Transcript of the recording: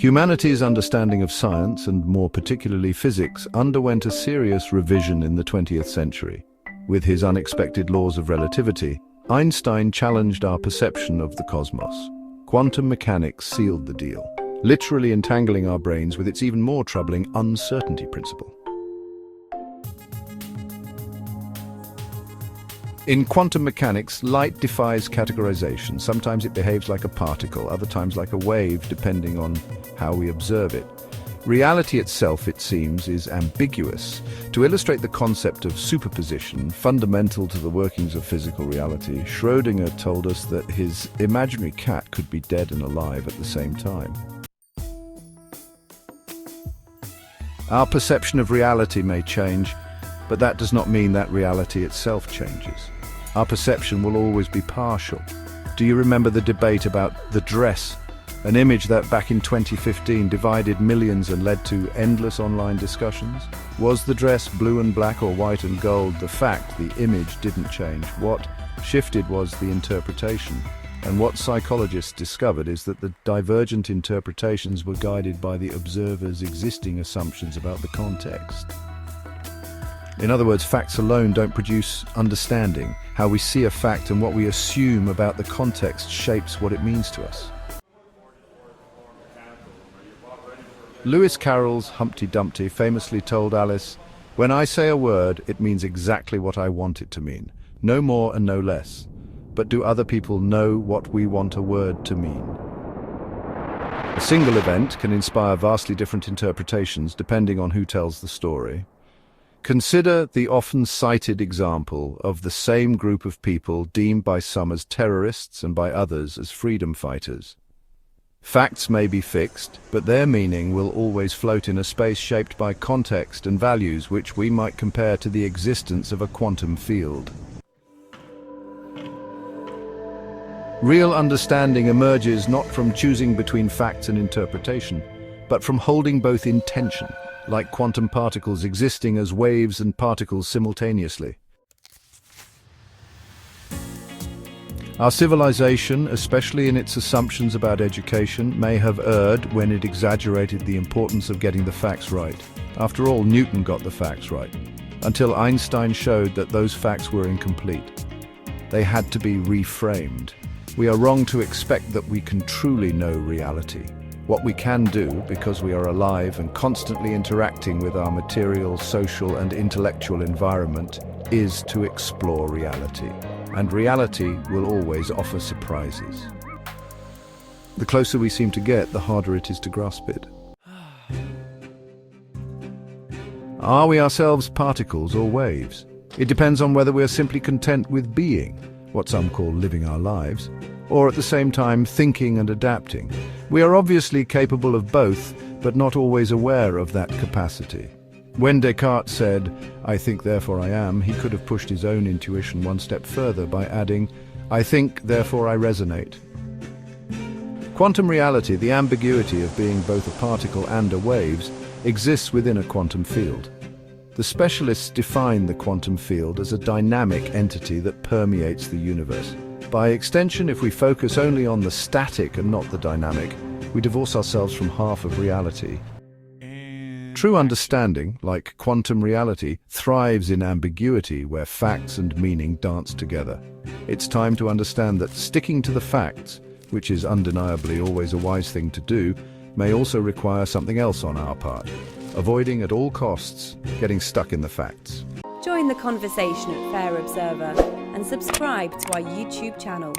Humanity's understanding of science, and more particularly physics, underwent a serious revision in the 20th century. With his unexpected laws of relativity, Einstein challenged our perception of the cosmos. Quantum mechanics sealed the deal, literally entangling our brains with its even more troubling uncertainty principle. In quantum mechanics, light defies categorization. Sometimes it behaves like a particle, other times like a wave, depending on how we observe it. Reality itself, it seems, is ambiguous. To illustrate the concept of superposition, fundamental to the workings of physical reality, Schrödinger told us that his imaginary cat could be dead and alive at the same time. Our perception of reality may change, but that does not mean that reality itself changes. Our perception will always be partial. Do you remember the debate about the dress? An image that back in 2015 divided millions and led to endless online discussions? Was the dress blue and black or white and gold? The fact, the image didn't change. What shifted was the interpretation. And what psychologists discovered is that the divergent interpretations were guided by the observer's existing assumptions about the context. In other words, facts alone don't produce understanding. How we see a fact and what we assume about the context shapes what it means to us. Lewis Carroll's Humpty Dumpty famously told Alice, "When I say a word, it means exactly what I want it to mean. No more and no less. But do other people know what we want a word to mean?" A single event can inspire vastly different interpretations depending on who tells the story. Consider the often cited example of the same group of people deemed by some as terrorists and by others as freedom fighters. Facts may be fixed, but their meaning will always float in a space shaped by context and values which we might compare to the existence of a quantum field. Real understanding emerges not from choosing between facts and interpretation, but from holding both in tension, like quantum particles existing as waves and particles simultaneously. Our civilization, especially in its assumptions about education, may have erred when it exaggerated the importance of getting the facts right. After all, Newton got the facts right, until Einstein showed that those facts were incomplete. They had to be reframed. We are wrong to expect that we can truly know reality. What we can do, because we are alive and constantly interacting with our material, social, and intellectual environment, is to explore reality. And reality will always offer surprises. The closer we seem to get, the harder it is to grasp it. Are we ourselves particles or waves? It depends on whether we are simply content with being, what some call living our lives, or at the same time thinking and adapting. We are obviously capable of both, but not always aware of that capacity. When Descartes said, "I think, therefore I am," he could have pushed his own intuition one step further by adding, "I think, therefore I resonate." Quantum reality, the ambiguity of being both a particle and a wave, exists within a quantum field. The specialists define the quantum field as a dynamic entity that permeates the universe. By extension, if we focus only on the static and not the dynamic, we divorce ourselves from half of reality. True understanding, like quantum reality, thrives in ambiguity where facts and meaning dance together. It's time to understand that sticking to the facts, which is undeniably always a wise thing to do, may also require something else on our part, avoiding at all costs getting stuck in the facts. Join the conversation at Fair Observer and subscribe to our YouTube channel.